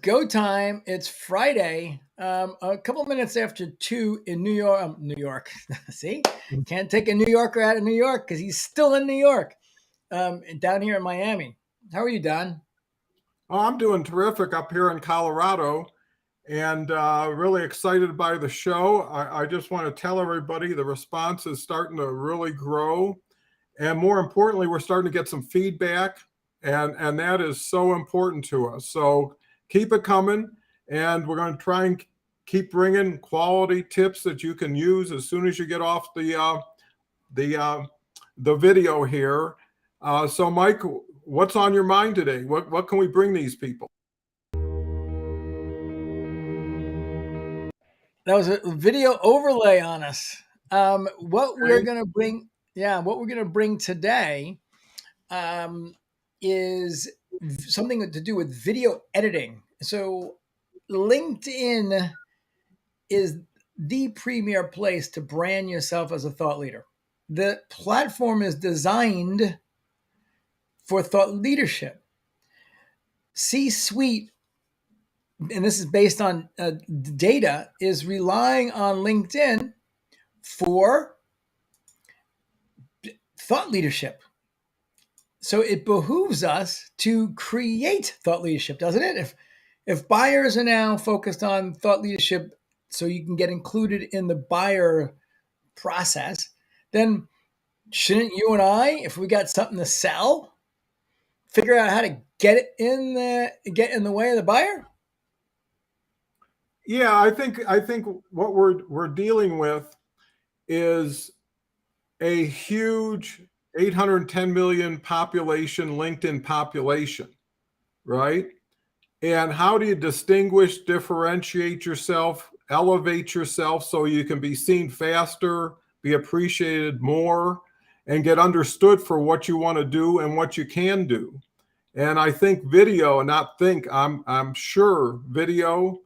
go time. It's Friday, a couple minutes after 2 in New York. New York. See, can't take a New Yorker out of New York because he's still in New York. And down here in Miami. How are you, Don? Oh, I'm doing terrific up here in Colorado and really excited by the show. I just want to tell everybody the response is starting to really grow. And more importantly, we're starting to get some feedback, and that is so important to us. So keep it coming, and we're going to try and keep bringing quality tips that you can use as soon as you get off the the video here. So, Mike, what's on your mind today? What can we bring these people? That was a video overlay on us. What we're Okay. gonna bring, yeah, what we're gonna bring today is something to do with video editing. So, LinkedIn is the premier place to brand yourself as a thought leader. The platform is designed for thought leadership. C suite, and this is based on data, is relying on LinkedIn for thought leadership. So it behooves us to create thought leadership, doesn't it? If buyers are now focused on thought leadership so you can get included in the buyer process, then shouldn't you and I, if we got something to sell, figure out how to get in the way of the buyer? Yeah, I think what we're dealing with is a huge 810 million population, LinkedIn population, right? And how do you distinguish, differentiate yourself, elevate yourself so you can be seen faster, be appreciated more, and get understood for what you want to do and what you can do? And I think video, not think, I'm sure video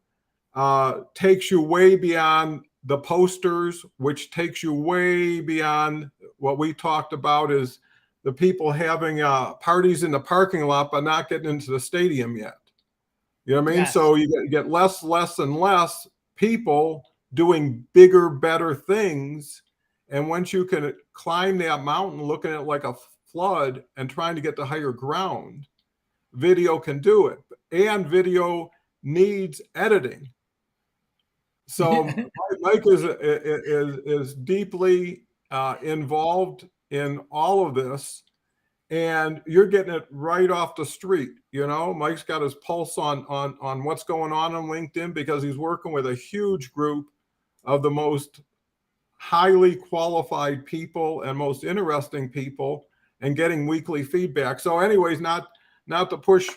takes you way beyond the posters, which takes you way beyond what we talked about is the people having parties in the parking lot but not getting into the stadium yet. You know what I mean? Yes. So you get less and less people doing bigger, better things. And once you can climb that mountain, looking at it like a flood and trying to get to higher ground, video can do it. And video needs editing. So Mike is deeply involved in all of this, and you're getting it right off the street. You know, Mike's got his pulse on what's going on LinkedIn because he's working with a huge group of the most highly qualified people and most interesting people, and getting weekly feedback. So, anyways, not to push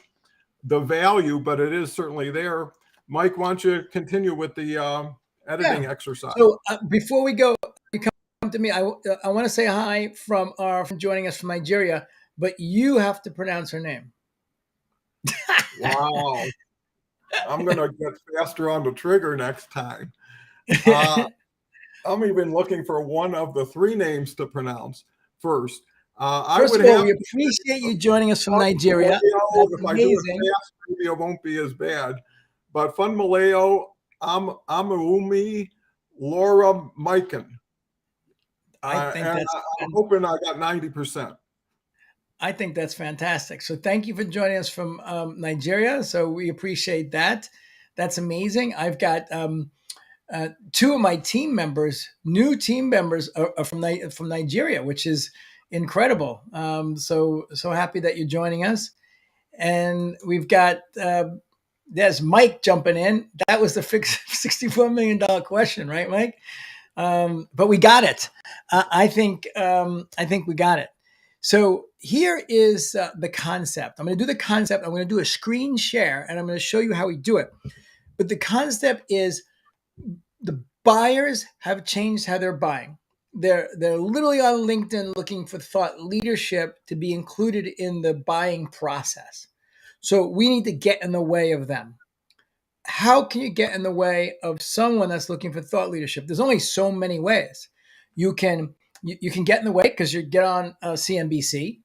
the value, but it is certainly there. Mike, why don't you continue with the Yeah. editing exercise? So before we go, you come to me. I want to say hi from our friend joining us from Nigeria, but you have to pronounce her name. Wow. I'm going to get faster on the trigger next time. I'm even looking for one of the three names to pronounce first. I First would of all, have we appreciate you joining us from Fun Nigeria. Maleo. That's If I do amazing. it fast, maybe it won't be as bad. But Fun Maleo, Amaumi, Laura Mikan. I think And that's I'm hoping I got 90%. I think that's fantastic. So thank you for joining us from Nigeria. So we appreciate that. That's amazing. I've got two of my team members, new team members, are from Nigeria, which is incredible. So happy that you're joining us. And we've got there's Mike jumping in. That was the $64 million question, right, Mike? But we got it. I think we got it. So here is the concept. I'm going to do the concept. I'm going to do a screen share, and I'm going to show you how we do it. But the concept is the buyers have changed how they're buying. They're literally on LinkedIn looking for thought leadership to be included in the buying process. So we need to get in the way of them. How can you get in the way of someone that's looking for thought leadership? There's only so many ways. You can get in the way because you get on CNBC.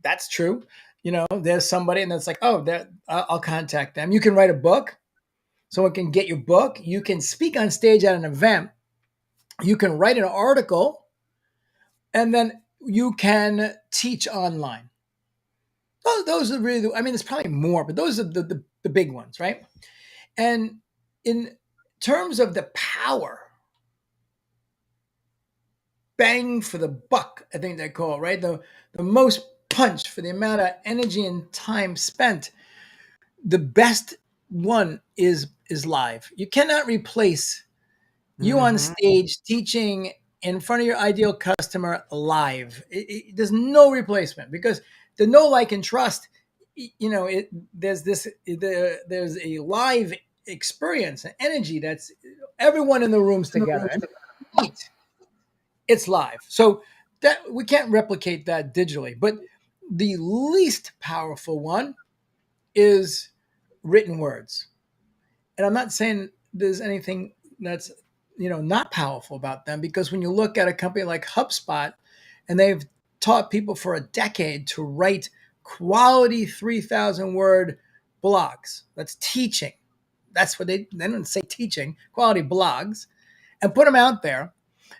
That's true. there's somebody and that's like, oh, that I'll contact them. You can write a book. Someone can get your book. You can speak on stage at an event. You can write an article, and then you can teach online. Those are really, I mean, there's probably more, but those are the big ones, right? And in terms of the power, bang for the buck, I think they call it, right? The most punch for the amount of energy and time spent. The best one is live. You cannot replace you on Mm-hmm. stage teaching in front of your ideal customer live. There's no replacement because the know, like, and trust. There's a live experience and energy that's everyone in the rooms together. And it's live, so that we can't replicate that digitally. But the least powerful one is written words. And I'm not saying there's anything that's not powerful about them, because when you look at a company like HubSpot, and they've taught people for a decade to write quality 3,000 word blogs. That's teaching. That's what they don't say, teaching, quality blogs, and put them out there,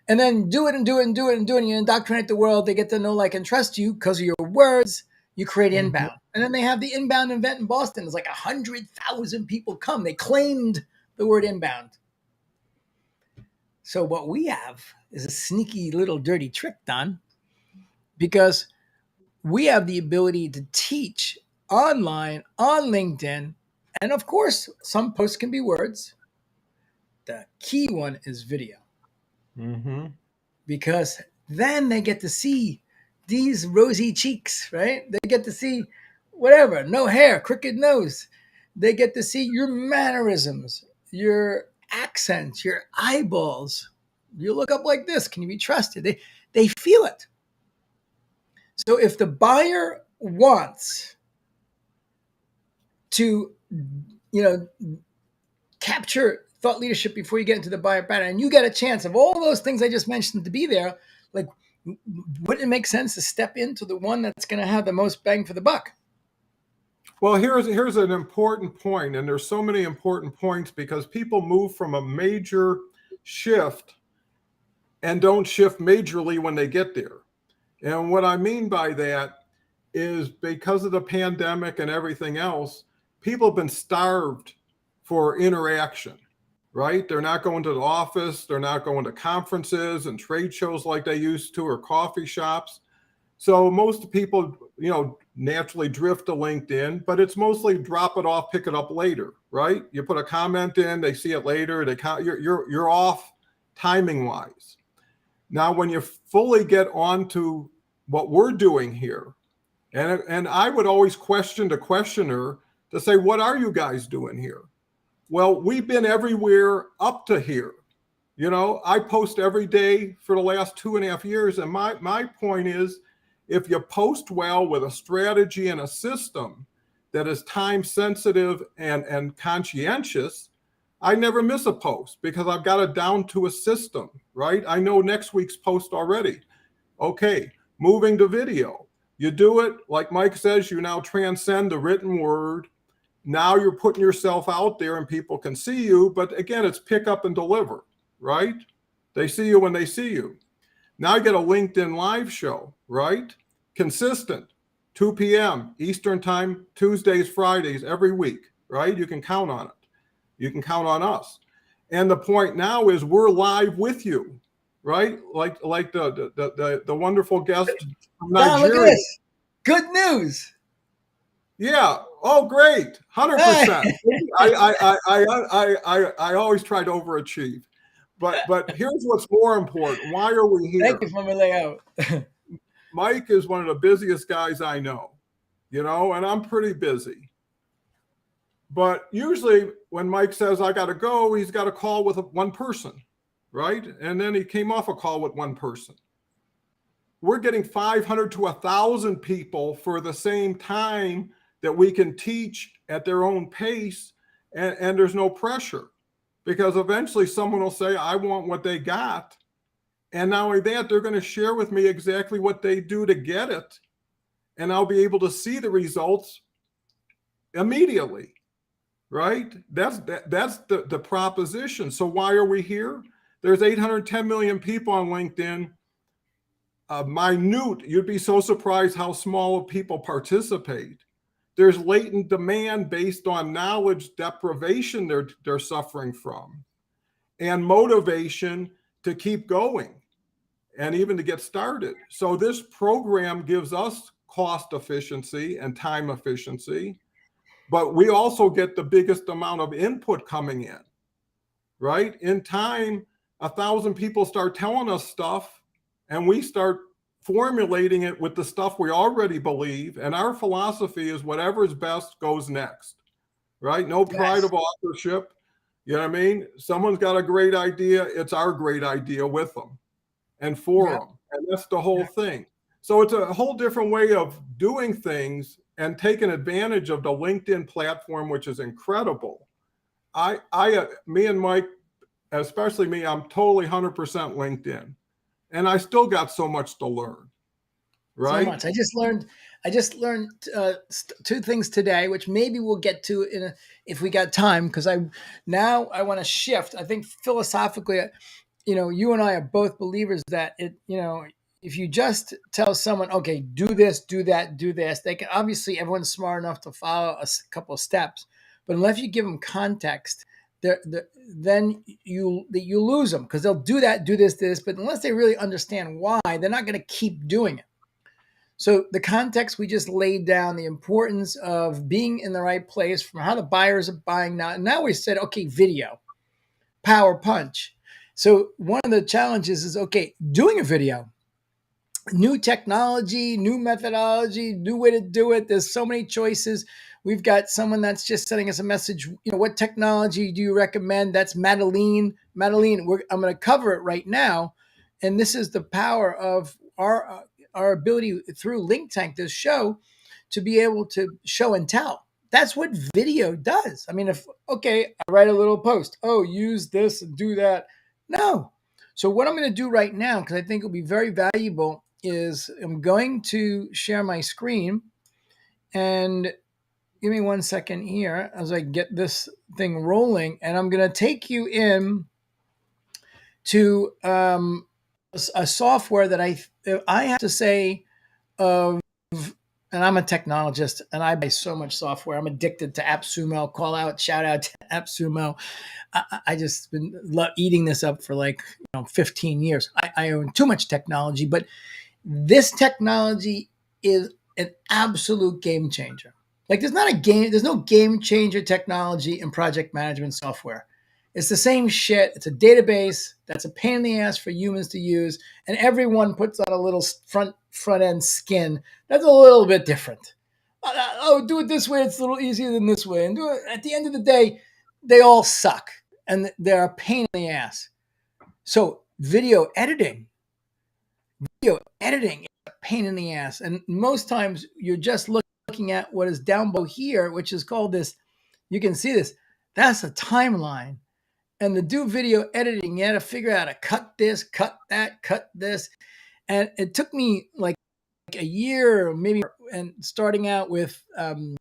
and then do it and do it and do it and do it. And you indoctrinate the world. They get to know, like, and trust you because of your words. You create Mm-hmm. inbound. And then they have the inbound event in Boston. It's like 100,000 people come. They claimed the word inbound. So what we have is a sneaky little dirty trick, Don, because we have the ability to teach online on LinkedIn. And of course, some posts can be words. The key one is video, Mm-hmm. because then they get to see these rosy cheeks, right? They get to see whatever, no hair, crooked nose. They get to see your mannerisms, your accents, your eyeballs. You look up like this. Can you be trusted? They feel it. So if the buyer wants to, capture thought leadership before you get into the buyer pattern, and you get a chance of all those things I just mentioned to be there, like, wouldn't it make sense to step into the one that's going to have the most bang for the buck? Well, here's an important point, and there's so many important points because people move from a major shift and don't shift majorly when they get there. And what I mean by that is because of the pandemic and everything else, people have been starved for interaction, right? They're not going to the office, they're not going to conferences and trade shows like they used to, or coffee shops. So most people, naturally drift to LinkedIn, but it's mostly drop it off, pick it up later, right? You put a comment in, they see it later, you're off timing wise. Now, when you fully get onto what we're doing here, and I would always question the questioner to say, what are you guys doing here? Well, we've been everywhere up to here. I post every day for the last 2.5 years. And my point is, if you post well with a strategy and a system that is time sensitive and conscientious, I never miss a post because I've got it down to a system, right? I know next week's post already. Okay, moving to video. You do it, like Mike says, you now transcend the written word. Now you're putting yourself out there and people can see you. But again, it's pick up and deliver, right? They see you when they see you. Now you get a LinkedIn live show, right? Consistent, 2 p.m. Eastern time, Tuesdays, Fridays, every week, right? You can count on it. You can count on us. And the point now is we're live with you, right? Like the wonderful guest from Don, look at Nigeria. this. Good news. Yeah. Oh, great. Hey. 100%. I always try to overachieve. But here's what's more important. Why are we Thank here? you for my layout. Mike is one of the busiest guys I know, and I'm pretty busy. But usually when Mike says I got to go, he's got a call with one person, right? And then he came off a call with one person. We're getting 500 to 1,000 people for the same time that we can teach at their own pace, and there's no pressure, because eventually someone will say, I want what they got. And not only that, they're going to share with me exactly what they do to get it. and I'll be able to see the results immediately, right? That's the proposition. So why are we here? There's 810 million people on LinkedIn. Minute, you'd be so surprised how small of people participate. There's latent demand based on knowledge deprivation they're suffering from, and motivation to keep going and even to get started. So this program gives us cost efficiency and time efficiency, but we also get the biggest amount of input coming in, right? In time, 1,000 people start telling us stuff, and we start formulating it with the stuff we already believe. And our philosophy is whatever is best goes next, right? No pride Yes. of authorship. You know what I mean? Someone's got a great idea. It's our great idea with them and for Yeah. them. And that's the whole thing. So it's a whole different way of doing things and taking advantage of the LinkedIn platform, which is incredible. Me and Mike, especially me, I'm totally 100% LinkedIn, and I still got so much to learn, So right? much. I just learned two things today, which maybe we'll get to if we got time, because I want to shift. I think philosophically, you and I are both believers that if you just tell someone, okay, do this, do that, do this, they can obviously everyone's smart enough to follow a couple of steps, but unless you give them context, then you lose them because they'll do that, do this, but unless they really understand why, they're not going to keep doing it. So the context we just laid down, the importance of being in the right place from how the buyers are buying now. Now we said, okay, video, power punch. So one of the challenges is, okay, doing a video, new technology, new methodology, new way to do it. There's so many choices. We've got someone that's just sending us a message. What technology do you recommend? That's Madeline. Madeline, I'm going to cover it right now. And this is the power of our ability through LinkTank, this show, to be able to show and tell. That's what video does. I mean, I write a little post. Oh, use this and do that. No. So what I'm going to do right now, because I think it'll be very valuable, is I'm going to share my screen, and give me 1 second here as I get this thing rolling, and I'm going to take you in to a software that I have to say of, and I'm a technologist and I buy so much software. I'm addicted to AppSumo. Shout out to AppSumo. I just been eating this up for 15 years. I own too much technology, but this technology is an absolute game changer. There's no game changer technology in project management software. It's the same shit. It's a database that's a pain in the ass for humans to use, and everyone puts on a little front end skin that's a little bit different. Do it this way; it's a little easier than this way. And at the end of the day, they all suck, and they're a pain in the ass. So video editing is a pain in the ass, and most times you're just looking at what is down below here, which is called this. You can see this. That's a timeline. And to do video editing, you had to figure out how to cut this, cut that, cut this. And it took me like a year, maybe, and starting out with the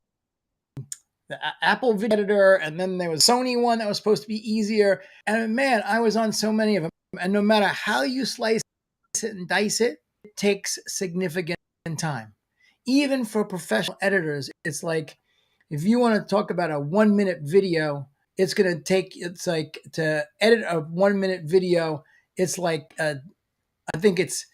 Apple video editor, and then there was Sony one that was supposed to be easier. And man, I was on so many of them. And no matter how you slice it and dice it, it takes significant time. Even for professional editors, it's like, if you want to talk about a 1 minute video, it's like to edit a 1 minute video, it's like, I think it's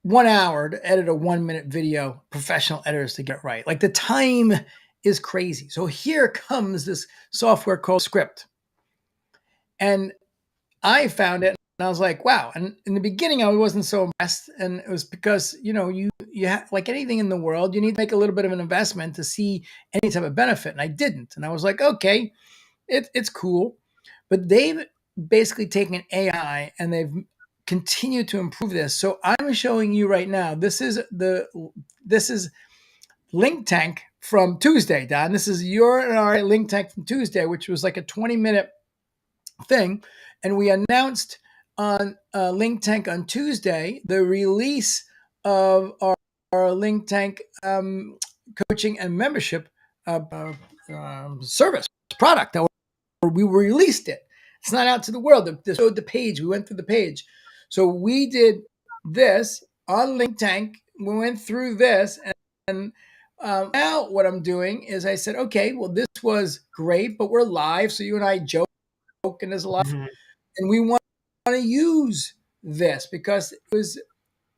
1 hour to edit a 1 minute video, professional editors to get right. Like, the time is crazy. So here comes this software called Script. And I found it and I was like, wow. And in the beginning, I wasn't so impressed. And it was because, you have, like anything in the world, you need to make a little bit of an investment to see any type of benefit. And I didn't. And I was like, okay, it's cool. But they've basically taken AI and they've continued to improve this. So I'm showing you right now, this is LinkTank from Tuesday, Don. This is your and our LinkTank from Tuesday, which was like a 20-minute thing. And we announced on LinkTank on Tuesday the release of our LinkTank coaching and membership service product. We released it. It's not out to the world. They showed the page. We went through the page. So we did this on LinkTank. We went through this, and now what I'm doing is I said, okay, well, this was great, but we're live. So you and I joke, and there's a lot, and we want to use this because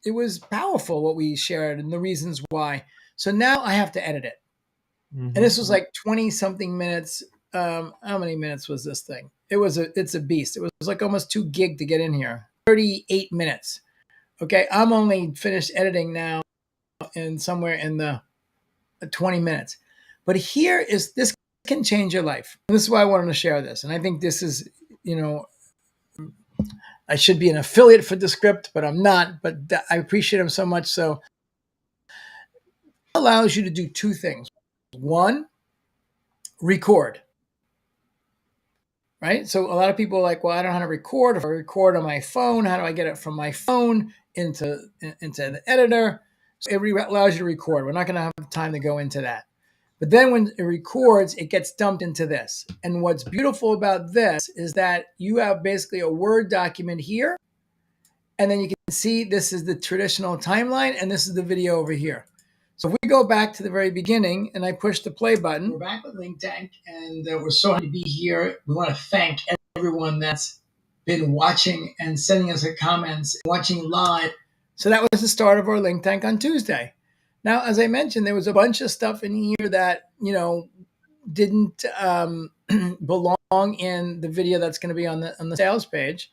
it was powerful what we shared and the reasons why. So now I have to edit it. And this was like 20 something minutes. How many minutes was this thing? It's a beast. It was like almost 2 gig to get in here. 38 minutes. Okay. I'm only finished editing now and somewhere in the 20 minutes. But this can change your life. And this is why I wanted to share this. And I think this is, I should be an affiliate for Descript, but I'm not. But I appreciate them so much. So it allows you to do 2 things. One, record. Right? So a lot of people are like, well, I don't know how to record. If I record on my phone, how do I get it from my phone into the editor? So it allows you to record. We're not going to have time to go into that. But then when it records, it gets dumped into this. And what's beautiful about this is that you have basically a Word document here. And then you can see this is the traditional timeline, and this is the video over here. So if we go back to the very beginning and I push the play button, we're back with LinkTank, and we're so happy to be here. We want to thank everyone that's been watching and sending us comments, watching live. So that was the start of our LinkTank on Tuesday. Now, as I mentioned, there was a bunch of stuff in here that, didn't belong in the video that's going to be on the sales page.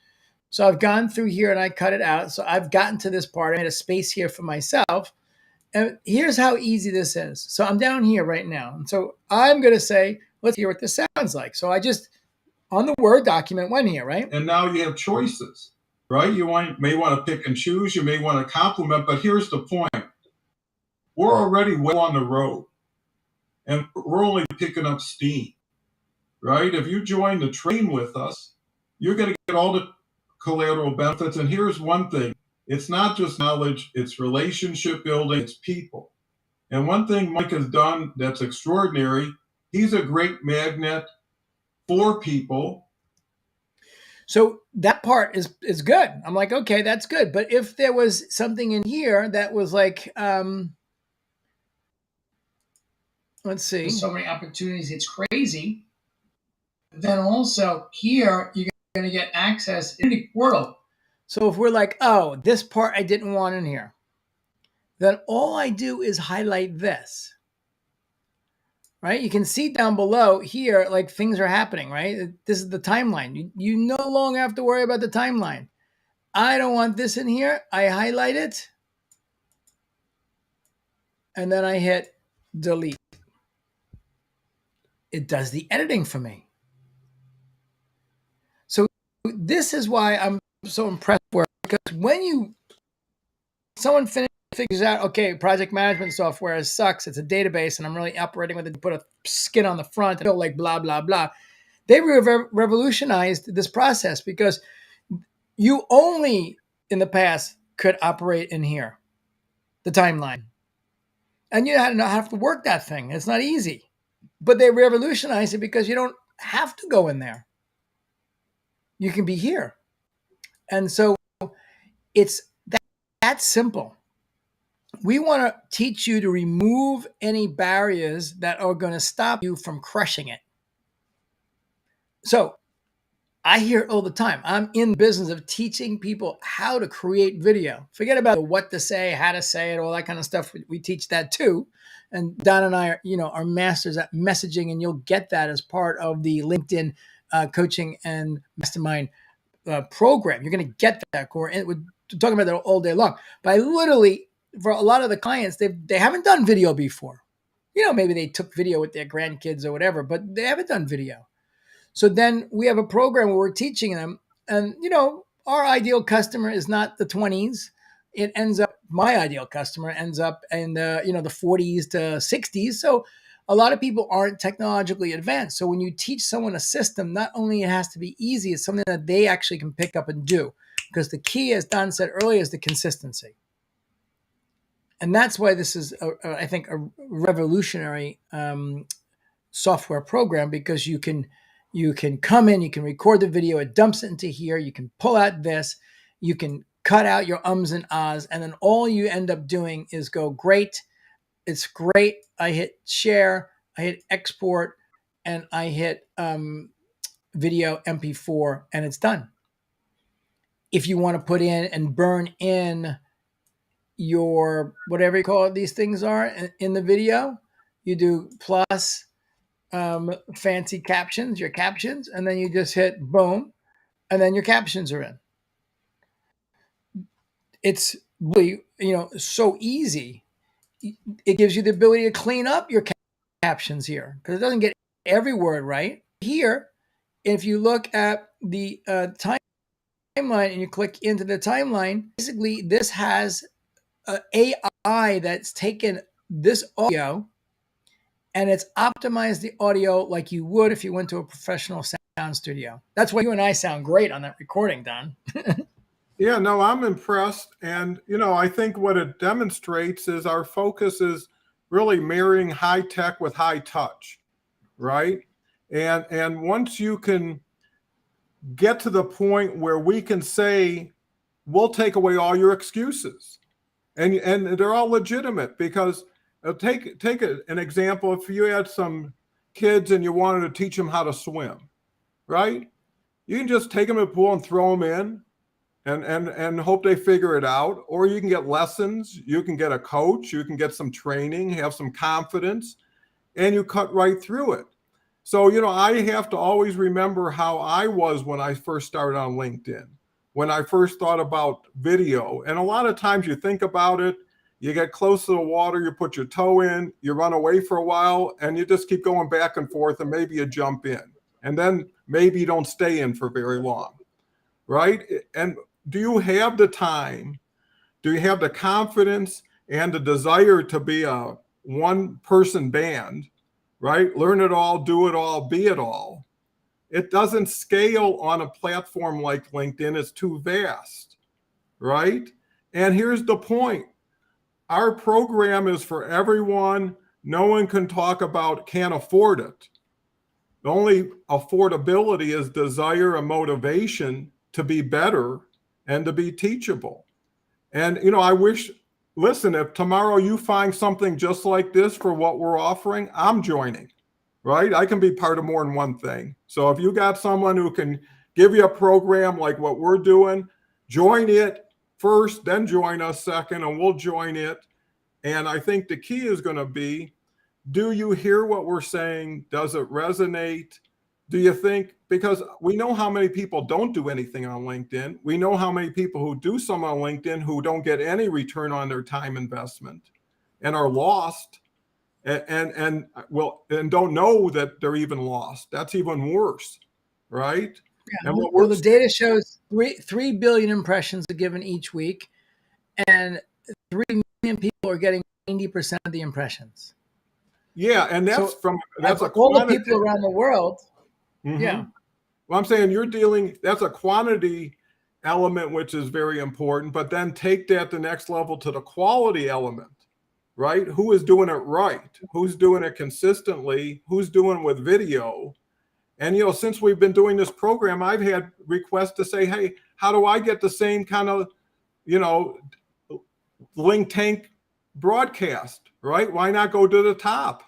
So I've gone through here and I cut it out. So I've gotten to this part. I made a space here for myself. And here's how easy this is. So I'm down here right now. And so I'm going to say, let's hear what this sounds like. So I just, on the Word document, went here, right? And now you have choices, right? You may want to pick and choose. You may want to compliment. But here's the point. We're already well on the road. And we're only picking up steam, right? If you join the train with us, you're going to get all the collateral benefits. And here's one thing. It's not just knowledge, it's relationship building, it's people. And one thing Mike has done that's extraordinary, he's a great magnet for people. So that part is good. I'm like, okay, that's good. But if there was something in here that was like, let's see. There's so many opportunities, it's crazy. Then also here, you're going to get access in the portal. So if we're like, oh, this part I didn't want in here, then all I do is highlight this, right? You can see down below here, like things are happening, right? This is the timeline. You no longer have to worry about the timeline. I don't want this in here. I highlight it. And then I hit delete. It does the editing for me. So this is why I'm so impressed with, because when someone figures out, okay, project management software sucks, it's a database, and I'm really operating with it to put a skin on the front and feel like blah, blah, blah. They revolutionized this process because you only in the past could operate in here, the timeline. And you have to work that thing. It's not easy. But they revolutionized it because you don't have to go in there. You can be here. And so it's that simple. We want to teach you to remove any barriers that are going to stop you from crushing it. So I hear it all the time. I'm in the business of teaching people how to create video. Forget about what to say, how to say it, all that kind of stuff. We teach that too. And Don and I are masters at messaging, and you'll get that as part of the LinkedIn coaching and mastermind program. You're going to get that core. And we're talking about that all day long. But I literally, for a lot of the clients, they haven't done video before. Maybe they took video with their grandkids or whatever, but they haven't done video. So then we have a program where we're teaching them, and our ideal customer is not the 20s. It ends up, my ideal customer ends up in the 40s to 60s. So a lot of people aren't technologically advanced. So when you teach someone a system, not only it has to be easy, it's something that they actually can pick up and do. Because the key, as Don said earlier, is the consistency. And that's why this is, I think, a revolutionary software program, because you can come in, you can record the video, it dumps it into here, you can pull out this, you can cut out your ums and ahs, and then all you end up doing is go, great, it's great. I hit share, I hit export, and I hit video MP4, and it's done. If you want to put in and burn in your whatever you call it, these things are in the video, you do plus fancy captions, your captions, and then you just hit boom, and then your captions are in. It's really, so easy. It gives you the ability to clean up your captions here, because it doesn't get every word right. Here, if you look at the timeline and you click into the timeline, basically this has an AI that's taken this audio and it's optimized the audio like you would if you went to a professional sound studio. That's why you and I sound great on that recording, Don. Yeah, no, I'm impressed. And, I think what it demonstrates is our focus is really marrying high tech with high touch, right? And once you can get to the point where we can say, we'll take away all your excuses, and they're all legitimate, because take an example. If you had some kids and you wanted to teach them how to swim, right? You can just take them to the pool and throw them in and hope they figure it out. Or you can get lessons, you can get a coach, you can get some training, have some confidence, and you cut right through it. So, I have to always remember how I was when I first started on LinkedIn, when I first thought about video. And a lot of times you think about it, you get close to the water, you put your toe in, you run away for a while, and you just keep going back and forth, and maybe you jump in. And then maybe you don't stay in for very long, right? And do you have the time? Do you have the confidence and the desire to be a one-person band, right? Learn it all, do it all, be it all. It doesn't scale on a platform like LinkedIn. It's too vast, right? And here's the point. Our program is for everyone. No one can talk about can't afford it. The only affordability is desire and motivation to be better and to be teachable. And, I wish, listen, if tomorrow you find something just like this for what we're offering, I'm joining, right? I can be part of more than one thing. So if you got someone who can give you a program like what we're doing, join it first, then join us second, and we'll join it. And I think the key is going to be, do you hear what we're saying? Does it resonate? Do you think, because we know how many people don't do anything on LinkedIn. We know how many people who do some on LinkedIn who don't get any return on their time investment and are lost and don't know that they're even lost. That's even worse, right? Yeah. And Well, the data shows 3 billion impressions are given each week, and 3 million people are getting 90% of the impressions. Yeah, and that's all the people around the world. Mm-hmm. Yeah. Well, I'm saying that's a quantity element, which is very important, but then take that the next level to the quality element, right? Who is doing it right? Who's doing it consistently? Who's doing it with video? And, since we've been doing this program, I've had requests to say, hey, how do I get the same kind of, LinkTank broadcast, right? Why not go to the top?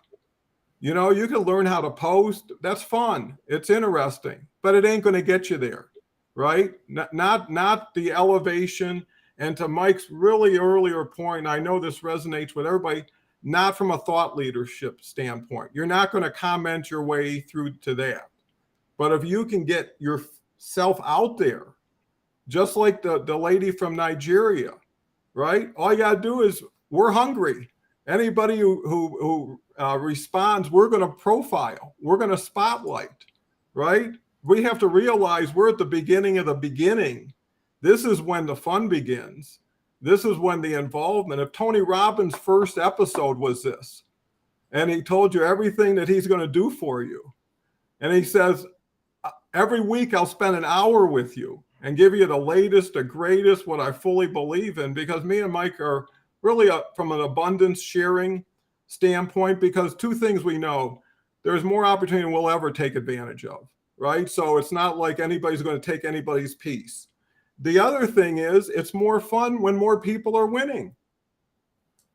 You can learn how to post. That's fun. It's interesting, but it ain't going to get you there, right? Not the elevation. And to Mike's really earlier point, I know this resonates with everybody, not from a thought leadership standpoint. You're not going to comment your way through to that. But if you can get yourself out there, just like the lady from Nigeria, right? All you got to do is, we're hungry. Anybody who responds, we're going to profile, we're going to spotlight, right? We have to realize we're at the beginning of the beginning. This is when the fun begins. This is when the involvement. If Tony Robbins' first episode was this, and he told you everything that he's going to do for you, and he says, every week I'll spend an hour with you and give you the latest, the greatest, what I fully believe in, because me and Mike are really from an abundance sharing standpoint, because two things we know: there's more opportunity than we'll ever take advantage of, right? So it's not like anybody's going to take anybody's piece. The other thing is it's more fun when more people are winning,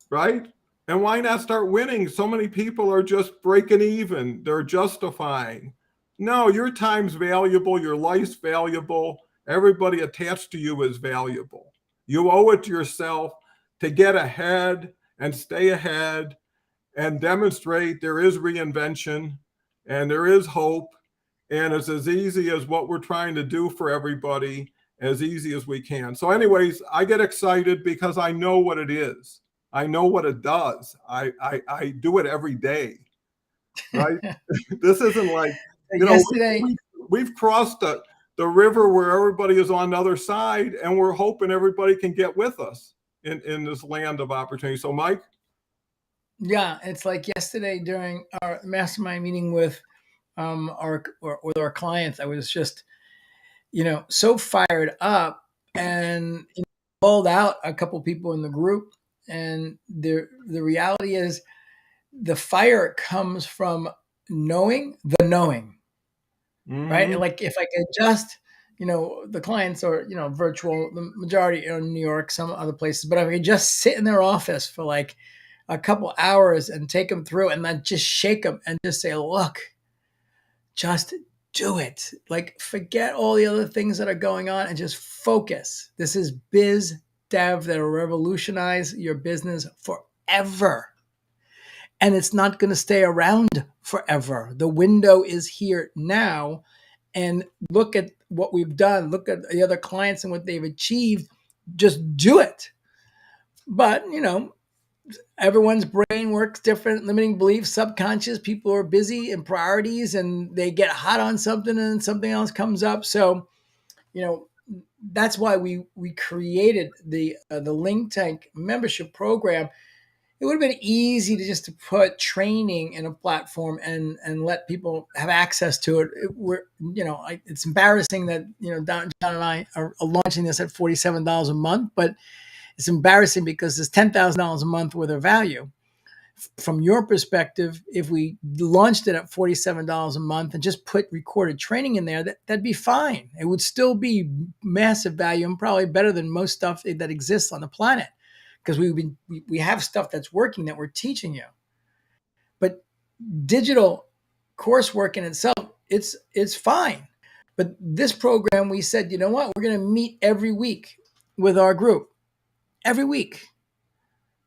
right? And why not start winning? So many people are just breaking even. They're justifying. No, your time's valuable. Your life's valuable. Everybody attached to you is valuable. You owe it to yourself to get ahead and stay ahead and demonstrate there is reinvention and there is hope. And it's as easy as what we're trying to do for everybody, as easy as we can. So, anyways, I get excited because I know what it is. I know what it does. I do it every day, right? This isn't like, Yesterday, we've crossed the river where everybody is on the other side, and we're hoping everybody can get with us in this land of opportunity. So, Mike? yeah, it's like yesterday during our mastermind meeting with with our clients, I was just so fired up, and called out a couple people in the group, and the reality is the fire comes from knowing the knowing, right? Mm-hmm. Like if I could just, the clients are, virtual, the majority are in New York, some other places, but if I could just sit in their office for like a couple hours and take them through and then just shake them and just say, look, just do it. Like forget all the other things that are going on and just focus. This is biz dev that'll revolutionize your business forever. And it's not going to stay around forever. The window is here now. And look at what we've done. Look at the other clients and what they've achieved. Just do it. But, everyone's brain works different, limiting beliefs, subconscious. People are busy in priorities and they get hot on something and something else comes up. So, that's why we created the LinkTank membership program. It would have been easy to put training in a platform and let people have access to it. It's embarrassing that Don and I are launching this at $47 a month, but it's embarrassing because it's $10,000 a month worth of value. From your perspective, if we launched it at $47 a month and just put recorded training in there, that'd be fine. It would still be massive value and probably better than most stuff that exists on the planet, because we have stuff that's working that we're teaching you. But digital coursework in itself, it's fine. But this program, we said, you know what? We're going to meet every week with our group, every week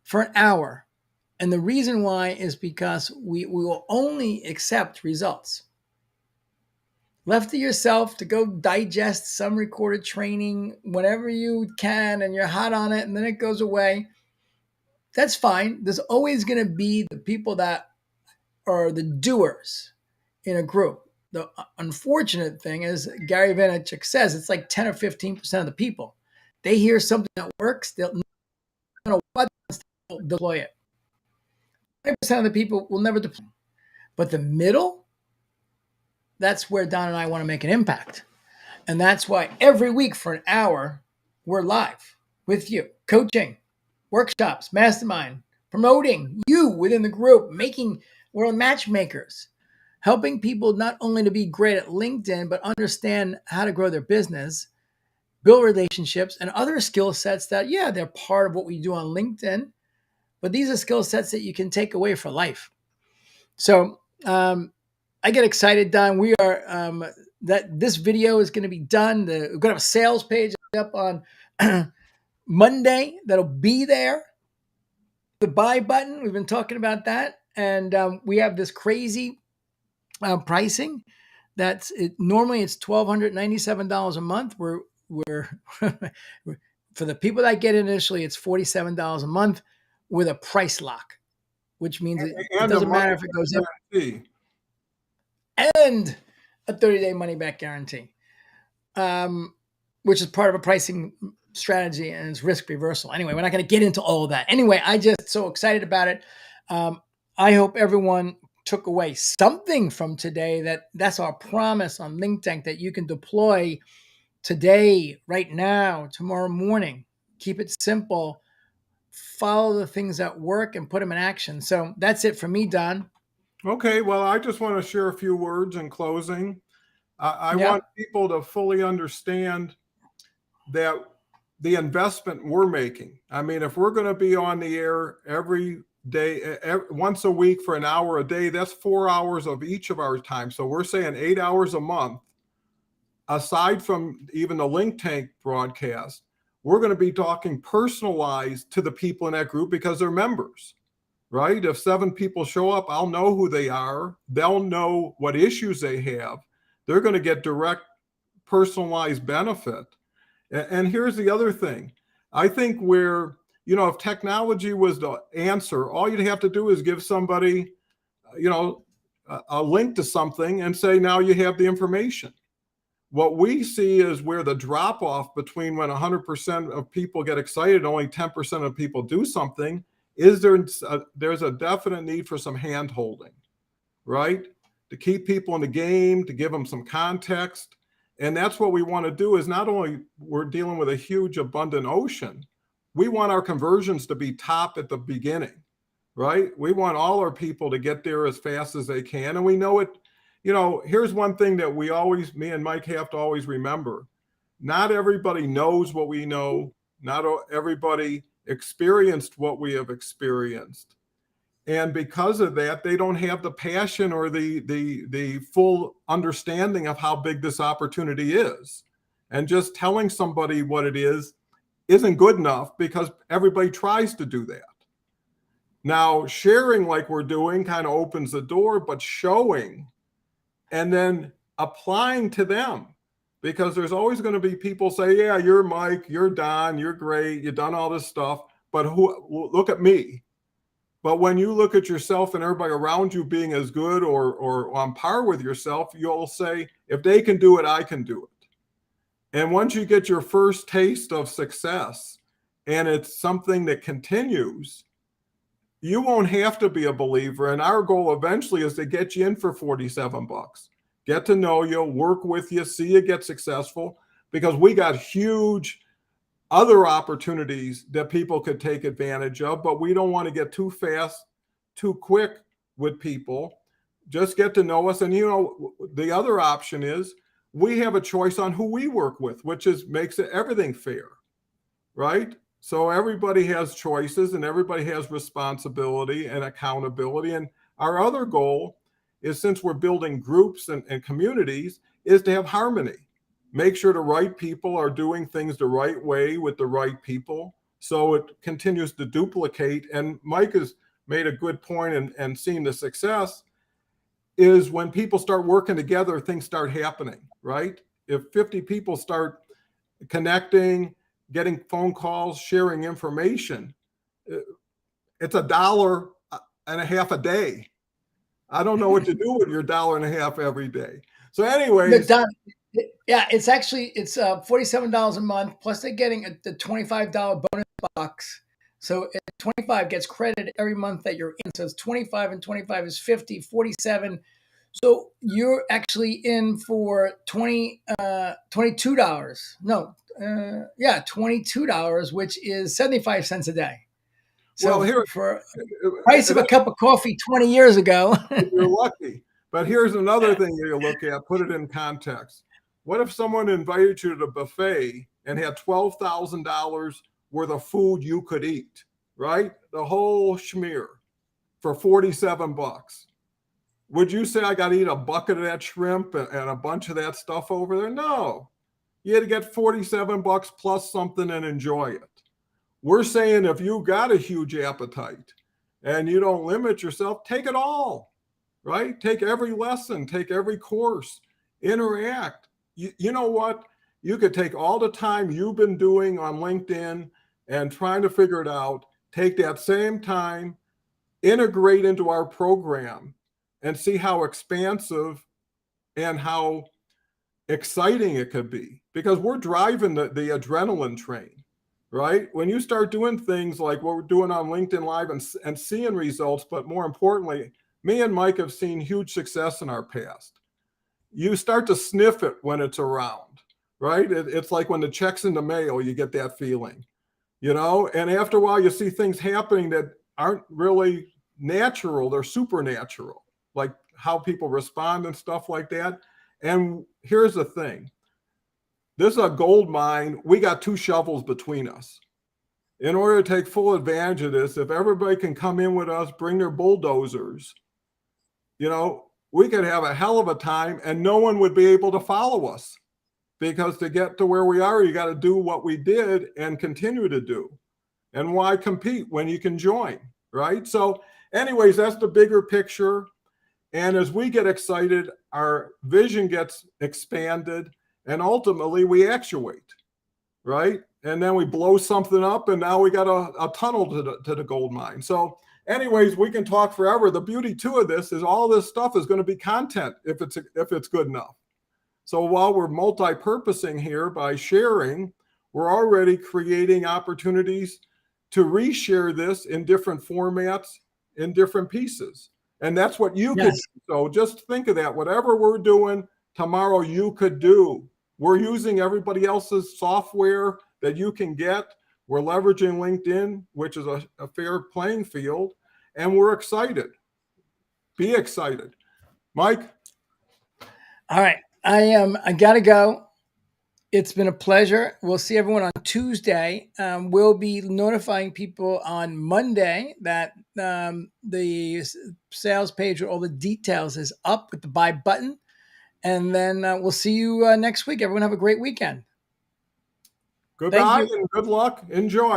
for an hour. And the reason why is because we will only accept results. Left to yourself to go digest some recorded training whenever you can and you're hot on it and then it goes away. That's fine. There's always going to be the people that are the doers in a group. The unfortunate thing is, Gary Vaynerchuk says, it's like 10 or 15% of the people. They hear something that works, they'll know what to deploy it. 20% of the people will never deploy. But the middle, that's where Don and I want to make an impact. And that's why every week for an hour, we're live with you, coaching, workshops, mastermind, promoting you within the group, we're matchmakers, helping people not only to be great at LinkedIn, but understand how to grow their business, build relationships, and other skill sets that, they're part of what we do on LinkedIn, but these are skill sets that you can take away for life. So I get excited, Don. We are that this video is going to be done. We're going to have a sales page up on Monday that'll be there. The buy button, we've been talking about that, and we have this crazy pricing. Normally it's $1,297 a month. We're for the people that get initially, it's $47 a month with a price lock, which means it doesn't matter if it goes up. And a 30-day money-back guarantee, which is part of a pricing strategy and it's risk reversal. Anyway, we're not going to get into all of that. Anyway, I just so excited about it. I hope everyone took away something from today. That's our promise on LinkTank, that you can deploy today, right now, tomorrow morning. Keep it simple follow the things that work and put them in action. So that's it for me, Don. Okay, well, I just want to share a few words in closing. I want Yep. people to fully understand that the investment we're making. I mean, if we're going to be on the air every day, once a week for an hour a day, that's 4 hours of each of our time. So we're saying 8 hours a month, aside from even the LinkTank broadcast, we're going to be talking personalized to the people in that group because they're members, right? If 7 people show up, I'll know who they are. They'll know what issues they have. They're going to get direct personalized benefit. And here's the other thing. I think if technology was the answer, all you'd have to do is give somebody, a link to something and say, now you have the information. What we see is where the drop off between when 100% of people get excited, only 10% of people do something, is there's a definite need for some hand holding, right? To keep people in the game, to give them some context. And that's what we want to do is not only we're dealing with a huge abundant ocean, we want our conversions to be top at the beginning, right? We want all our people to get there as fast as they can. And we know it, here's one thing that me and Mike have to always remember. Not everybody knows what we know. Not everybody experienced what we have experienced. And because of that, they don't have the passion or the full understanding of how big this opportunity is. And just telling somebody what it is isn't good enough because everybody tries to do that. Now, sharing like we're doing kind of opens the door, but showing and then applying to them, because there's always going to be people say, yeah, you're Mike, you're Don, you're great, you've done all this stuff, but look at me. But when you look at yourself and everybody around you being as good or on par with yourself, you'll say, if they can do it, I can do it. And once you get your first taste of success and it's something that continues, you won't have to be a believer. And our goal eventually is to get you in for $47, get to know you, work with you, see you get successful, because we got huge other opportunities that people could take advantage of, but we don't want to get too fast, too quick with people. Just get to know us. And the other option is we have a choice on who we work with, which makes it everything fair, right? So everybody has choices and everybody has responsibility and accountability. And our other goal is, since we're building groups and communities, is to have harmony. Make sure the right people are doing things the right way with the right people, so it continues to duplicate. And Mike has made a good point and seen the success is when people start working together, things start happening, right? If 50 people start connecting, getting phone calls, sharing information, it's $1.50 a day. I don't know what to do with your $1.50 every day. So anyways, Don, yeah, it's $47 a month, plus they're getting the $25 bonus box. So 25 gets credited every month that you're in. So it's 25 and 25 is 50, 47. So you're actually in for $22. No, $22, which is 75 cents a day. So for price of a cup of coffee 20 years ago. You're lucky. But here's another thing you look at, put it in context. What if someone invited you to the buffet and had $12,000 worth of food you could eat, right? The whole schmear for $47. Would you say I got to eat a bucket of that shrimp and a bunch of that stuff over there? No. You had to get $47 plus something and enjoy it. We're saying if you got a huge appetite and you don't limit yourself, take it all, right? Take every lesson, take every course, interact. You know what? You could take all the time you've been doing on LinkedIn and trying to figure it out, take that same time, integrate into our program, and see how expansive and how exciting it could be, because we're driving the adrenaline train, right? When you start doing things like what we're doing on LinkedIn Live and seeing results, but more importantly, me and Mike have seen huge success in our past. You start to sniff it when it's around, right? It's like when the check's in the mail, you get that feeling. And after a while you see things happening that aren't really natural, they're supernatural, like how people respond and stuff like that. And here's the thing, this is a gold mine. We got 2 shovels between us. In order to take full advantage of this, if everybody can come in with us, bring their bulldozers, we could have a hell of a time and no one would be able to follow us, because to get to where we are, you got to do what we did and continue to do. And why compete when you can join, right? So anyways, that's the bigger picture. And as we get excited, our vision gets expanded, and ultimately we actuate, right? And then we blow something up, and now we got a tunnel to the gold mine. So anyways, we can talk forever. The beauty too of this is all this stuff is going to be content if it's good enough. So while we're multi-purposing here by sharing, we're already creating opportunities to reshare this in different formats, in different pieces. And that's what you could Yes. do. So just think of that. Whatever we're doing tomorrow, you could do. We're using everybody else's software that you can get. We're leveraging LinkedIn, which is a fair playing field, and we're excited. Be excited. Mike? All right. I gotta go. It's been a pleasure. We'll see everyone on Tuesday. We'll be notifying people on Monday that the sales page with all the details is up with the buy button. And then we'll see you next week. Everyone have a great weekend. Thank Goodbye you. and good luck. Enjoy.